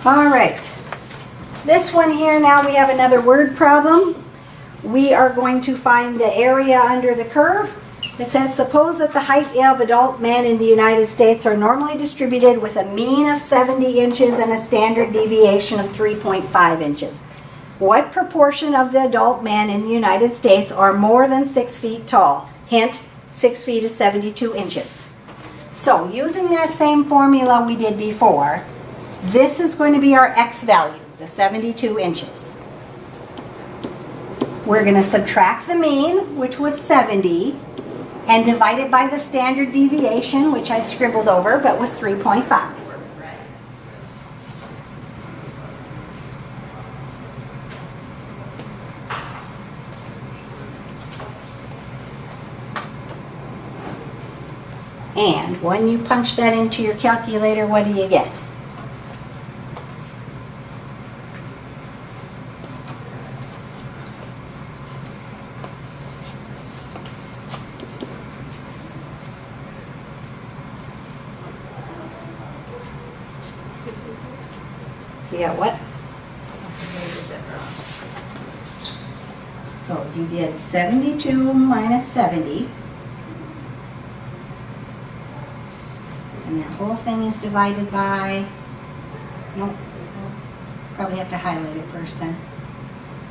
All right. This one here, now we have another word problem. We are going to find the area under the curve. It says, suppose that the height of adult men in the United States are normally distributed with a mean of 70 inches and a standard deviation of 3.5 inches. What proportion of the adult men in the United States are more than 6 feet tall? Hint, 6 feet is 72 inches. So using that same formula we did before, this is going to be our x value, the 72 inches. We're going to subtract the mean, which was 70, and divide it by the standard deviation, which I scribbled over, but was 3.5. And when you punch that into your calculator, what do you get? You got what? So you did 72 minus 70. And that whole thing is divided by, nope, probably have to highlight it first then,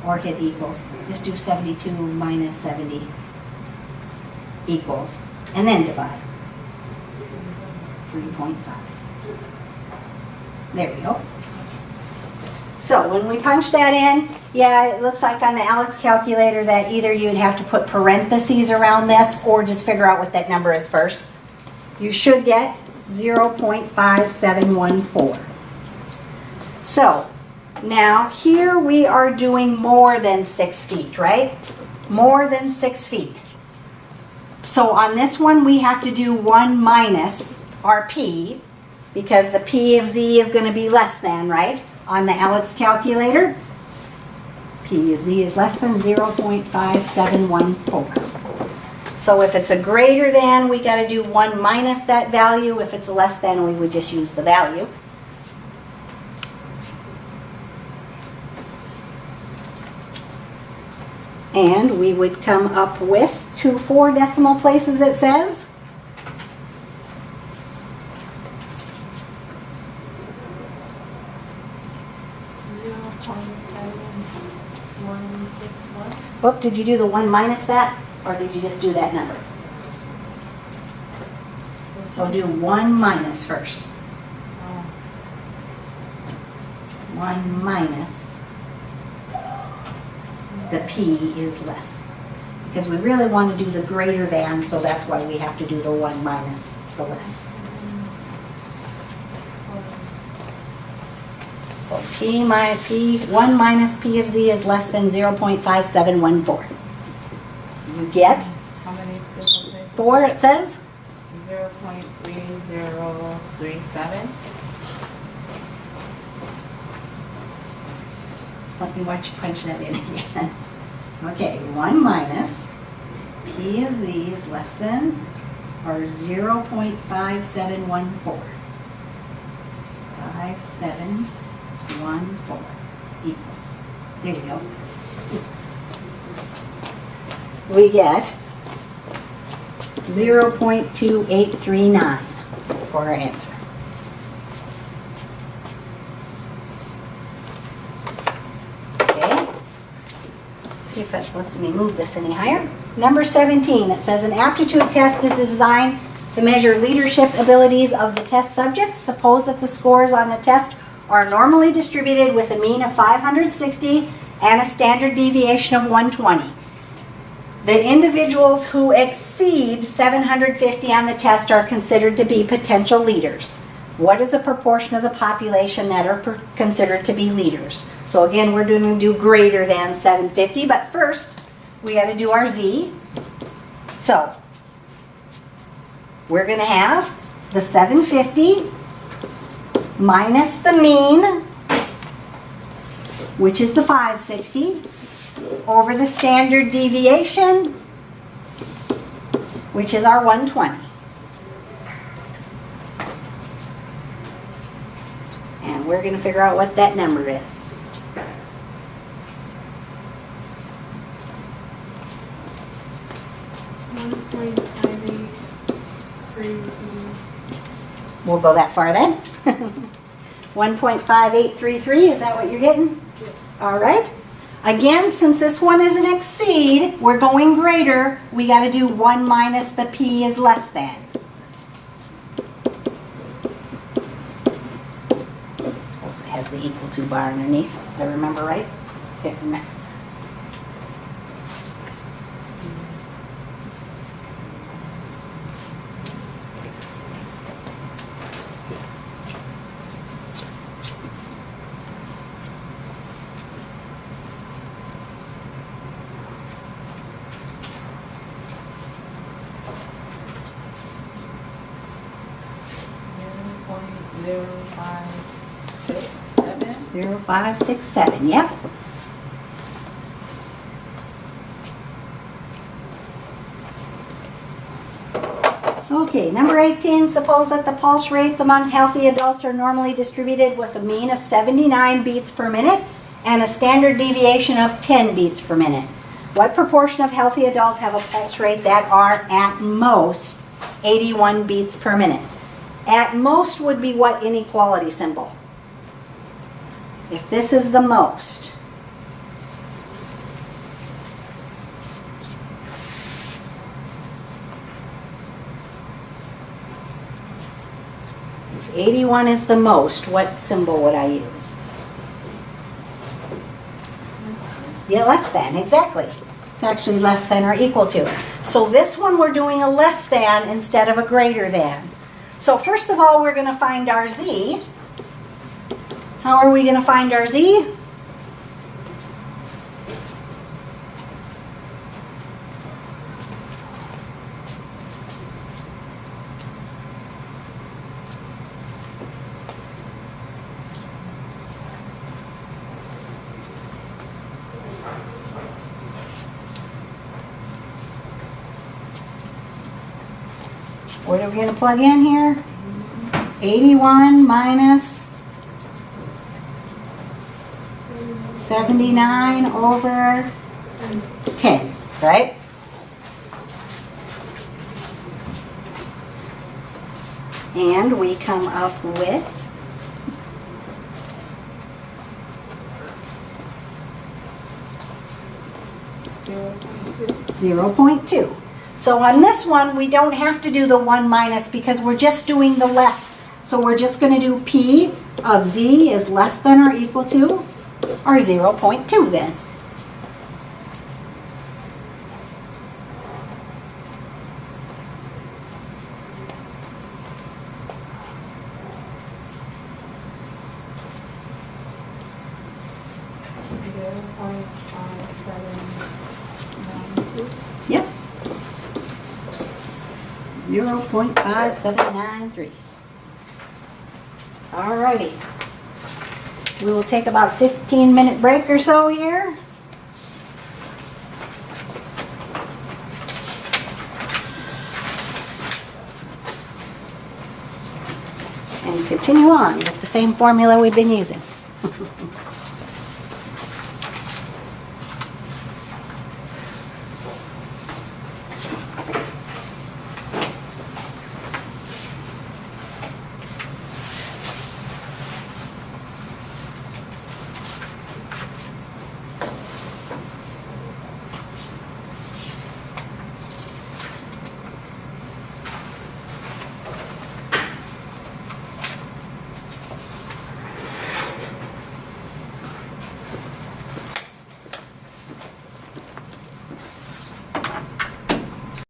or hit equals. Just do 72 minus 70 equals, and then divide. 3.5. There we go. So when we punch that in, yeah, it looks like on the Alex calculator that either you'd have to put parentheses around this or just figure out what that number is first. You should get 0.5714. So now here we are doing more than 6 feet, right? More than 6 feet. So on this one we have to do 1 minus our p, because the p of z is going to be less than, right? On the Alex calculator, p of z is less than 0.5714. So if it's a greater than, we got to do 1 minus that value. If it's a less than, we would just use the value. And we would come up with 2 4 decimal places, it says. Whoop, did you do the 1 minus that? Or did you just do that number? So do 1 minus first. 1 minus the p is less. Because we really want to do the greater than, so that's why we have to do the 1 minus the less. So 1 minus p of z is less than 0.5714. You get how many decimal places? 4, it says. 0.3037. Let me watch you punch that in again. Okay, 1 minus p of z is less than or 0.5714. 5714 equals. There you go. We get 0.2839 for our answer. Okay. See if it lets me move this any higher. Number 17, it says an aptitude test is designed to measure leadership abilities of the test subjects. Suppose that the scores on the test are normally distributed with a mean of 560 and a standard deviation of 120. The individuals who exceed 750 on the test are considered to be potential leaders. What is the proportion of the population that are considered to be leaders? So again, we're going to do greater than 750, but first we got to do our z. So we're going to have the 750 minus the mean, which is the 560, over the standard deviation, which is our 120. And we're going to figure out what that number is. We'll go that far then. 1.5833, is that what you're getting? All right. Again, since this one is an exceed, we're going greater, we got to do 1 minus the p is less than. I suppose it has the equal to bar underneath, if I remember right. Can't remember. Zero, 5, 6, 7. 0, 5, 6, 7, yep. Okay, number 18, suppose that the pulse rates among healthy adults are normally distributed with a mean of 79 beats per minute and a standard deviation of 10 beats per minute. What proportion of healthy adults have a pulse rate that are at most 81 beats per minute? At most would be what inequality symbol? If this is the most. If 81 is the most, what symbol would I use? Yeah, less than, exactly. It's actually less than or equal to. So this one we're doing a less than instead of a greater than. So first of all, we're going to find our z. How are we going to find our z? What are we going to plug in here? 81 minus 79 over 10, right? And we come up with 0.2. So on this one, we don't have to do the 1 minus because we're just doing the less. So we're just going to do P of Z is less than or equal to our 0.2 then. Yep. 0.5793. Alrighty. We will take about a 15-minute break or so here. And continue on with the same formula we've been using.